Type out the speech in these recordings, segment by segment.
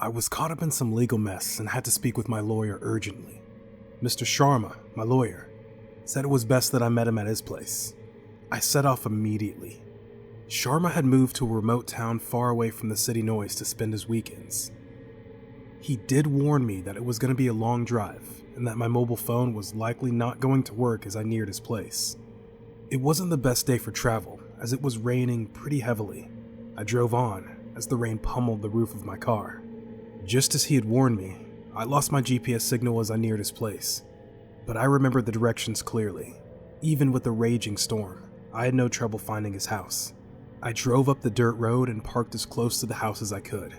I was caught up in some legal mess and had to speak with my lawyer urgently. Mr. Sharma, my lawyer, said it was best that I met him at his place. I set off immediately. Sharma had moved to a remote town far away from the city noise to spend his weekends. He did warn me that it was going to be a long drive and that my mobile phone was likely not going to work as I neared his place. It wasn't the best day for travel, as it was raining pretty heavily. I drove on as the rain pummeled the roof of my car. Just as he had warned me, I lost my GPS signal as I neared his place. But I remembered the directions clearly. Even with the raging storm, I had no trouble finding his house. I drove up the dirt road and parked as close to the house as I could,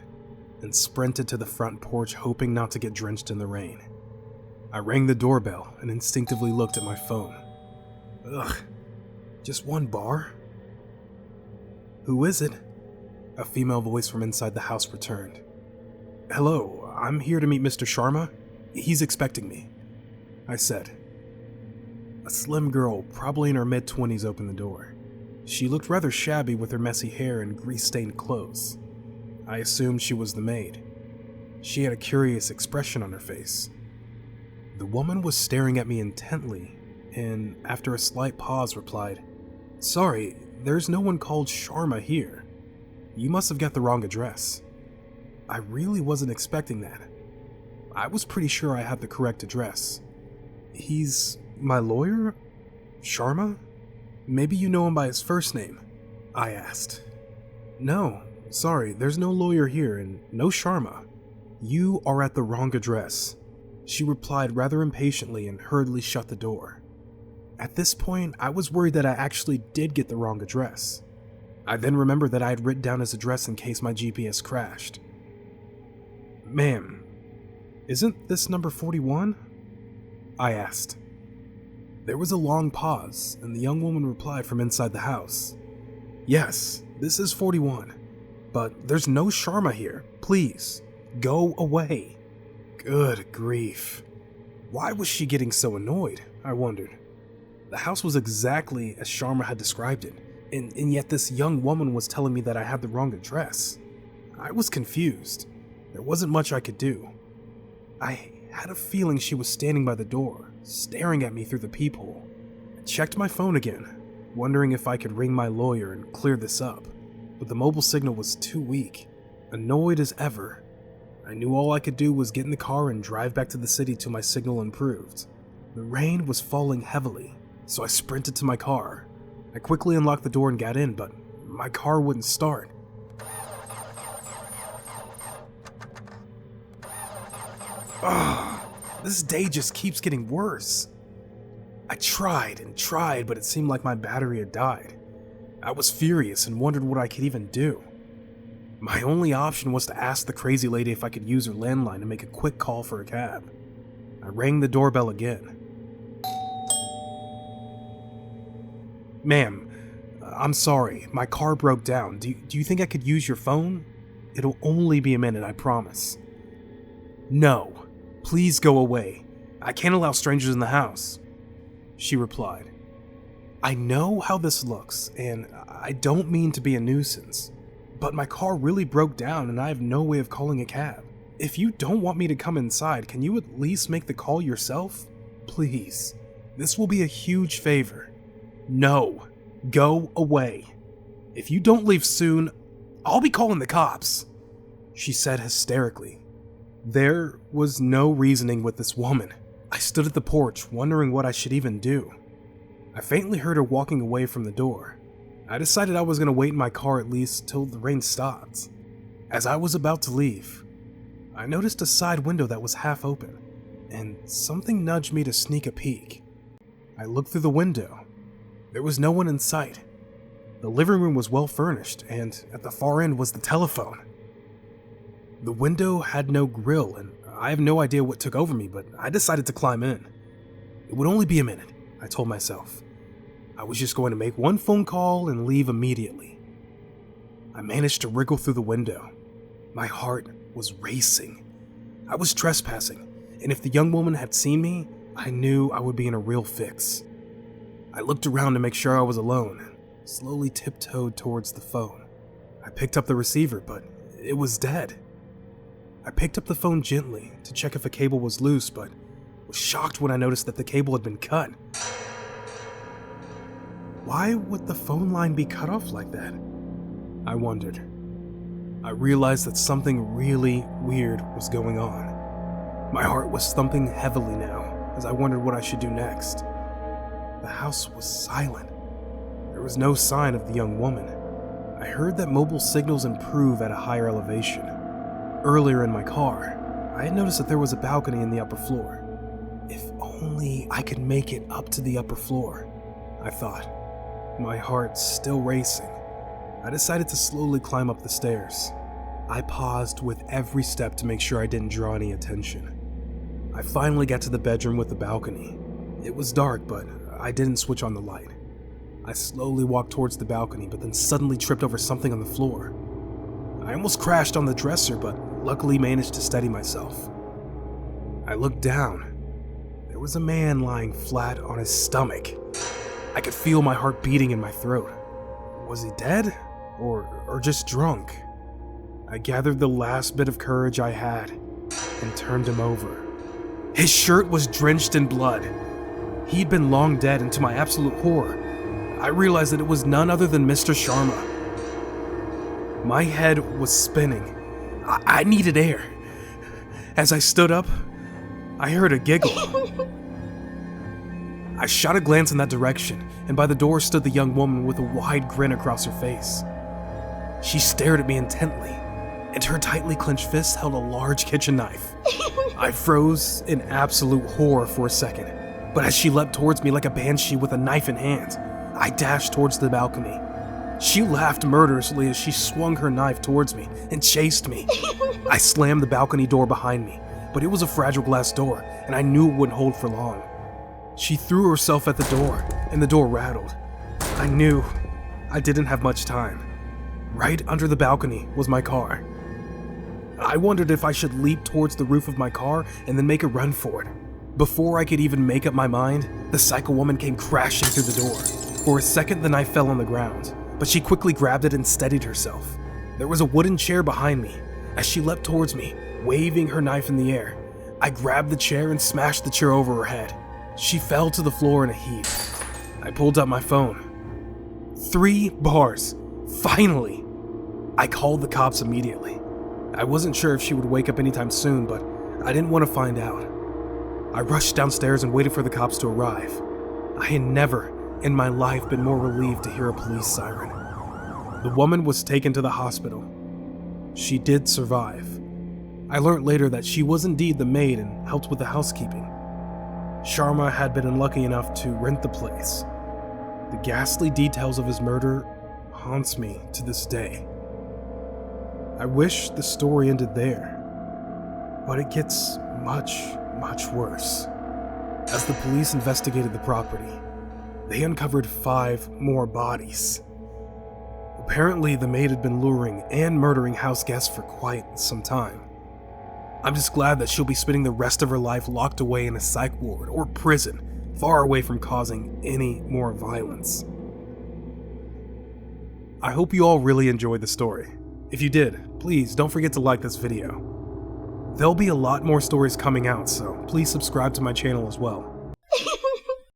and sprinted to the front porch hoping not to get drenched in the rain. I rang the doorbell and instinctively looked at my phone. Ugh, just one bar? Who is it? A female voice from inside the house returned. Hello, I'm here to meet Mr. Sharma. He's expecting me, I said. A slim girl, probably in her mid-20s, opened the door. She looked rather shabby with her messy hair and grease-stained clothes. I assumed she was the maid. She had a curious expression on her face. The woman was staring at me intently, and after a slight pause replied, Sorry, there's no one called Sharma here. You must have got the wrong address. I really wasn't expecting that. I was pretty sure I had the correct address. He's my lawyer? Sharma? Maybe you know him by his first name, I asked. No, sorry, there's no lawyer here and no Sharma. You are at the wrong address, she replied rather impatiently and hurriedly shut the door. At this point, I was worried that I actually did get the wrong address. I then remembered that I had written down his address in case my GPS crashed. Ma'am, isn't this number 41? I asked. There was a long pause, and the young woman replied from inside the house. Yes, this is 41, but there's no Sharma here. Please, go away. Good grief. Why was she getting so annoyed? I wondered. The house was exactly as Sharma had described it, and yet this young woman was telling me that I had the wrong address. I was confused. There wasn't much I could do. I had a feeling she was standing by the door, staring at me through the peephole. I checked my phone again, wondering if I could ring my lawyer and clear this up, but the mobile signal was too weak. Annoyed as ever, I knew all I could do was get in the car and drive back to the city till my signal improved. The rain was falling heavily, so I sprinted to my car. I quickly unlocked the door and got in, but my car wouldn't start. This day just keeps getting worse. I tried and tried, but it seemed like my battery had died. I was furious and wondered what I could even do. My only option was to ask the crazy lady if I could use her landline to make a quick call for a cab. I rang the doorbell again. Ma'am, I'm sorry, my car broke down. Do you think I could use your phone? It'll only be a minute, I promise. No. Please go away. I can't allow strangers in the house, she replied. I know how this looks, and I don't mean to be a nuisance, but my car really broke down and I have no way of calling a cab. If you don't want me to come inside, can you at least make the call yourself? Please. This will be a huge favor. No. Go away. If you don't leave soon, I'll be calling the cops, she said hysterically. There was no reasoning with this woman. I stood at the porch, wondering what I should even do. I faintly heard her walking away from the door. I decided I was going to wait in my car at least till the rain stopped. As I was about to leave, I noticed a side window that was half open, and something nudged me to sneak a peek. I looked through the window. There was no one in sight. The living room was well furnished, and at the far end was the telephone. The window had no grill, and I have no idea what took over me, but I decided to climb in. It would only be a minute, I told myself. I was just going to make one phone call and leave immediately. I managed to wriggle through the window. My heart was racing. I was trespassing, and if the young woman had seen me, I knew I would be in a real fix. I looked around to make sure I was alone, and slowly tiptoed towards the phone. I picked up the receiver, but it was dead. I picked up the phone gently to check if a cable was loose, but was shocked when I noticed that the cable had been cut. Why would the phone line be cut off like that? I wondered. I realized that something really weird was going on. My heart was thumping heavily now as I wondered what I should do next. The house was silent. There was no sign of the young woman. I heard that mobile signals improve at a higher elevation. Earlier in my car, I had noticed that there was a balcony in the upper floor. If only I could make it up to the upper floor, I thought, my heart still racing. I decided to slowly climb up the stairs. I paused with every step to make sure I didn't draw any attention. I finally got to the bedroom with the balcony. It was dark, but I didn't switch on the light. I slowly walked towards the balcony, but then suddenly tripped over something on the floor. I almost crashed on the dresser, but luckily managed to steady myself. I looked down. There was a man lying flat on his stomach. I could feel my heart beating in my throat. Was he dead? Or just drunk? I gathered the last bit of courage I had and turned him over. His shirt was drenched in blood. He'd been long dead, and to my absolute horror, I realized that it was none other than Mr. Sharma. My head was spinning. I needed air. As I stood up, I heard a giggle. I shot a glance in that direction, and by the door stood the young woman with a wide grin across her face. She stared at me intently, and her tightly clenched fist held a large kitchen knife. I froze in absolute horror for a second, but as she leapt towards me like a banshee with a knife in hand, I dashed towards the balcony. She laughed murderously as she swung her knife towards me and chased me. I slammed the balcony door behind me, but it was a fragile glass door, and I knew it wouldn't hold for long. She threw herself at the door, and the door rattled. I knew I didn't have much time. Right under the balcony was my car. I wondered if I should leap towards the roof of my car and then make a run for it. Before I could even make up my mind, the psycho woman came crashing through the door. For a second, the knife fell on the ground, but she quickly grabbed it and steadied herself. There was a wooden chair behind me. As she leapt towards me, waving her knife in the air, I grabbed the chair and smashed the chair over her head. She fell to the floor in a heap. I pulled out my phone. 3 bars. Finally! I called the cops immediately. I wasn't sure if she would wake up anytime soon, but I didn't want to find out. I rushed downstairs and waited for the cops to arrive. I had never in my life been more relieved to hear a police siren. The woman was taken to the hospital. She did survive. I learned later that she was indeed the maid and helped with the housekeeping. Sharma had been unlucky enough to rent the place. The ghastly details of his murder haunts me to this day. I wish the story ended there, but it gets much worse. As the police investigated the property, they uncovered 5 more bodies. Apparently, the maid had been luring and murdering house guests for quite some time. I'm just glad that she'll be spending the rest of her life locked away in a psych ward or prison, far away from causing any more violence. I hope you all really enjoyed the story. If you did, please don't forget to like this video. There'll be a lot more stories coming out, so please subscribe to my channel as well.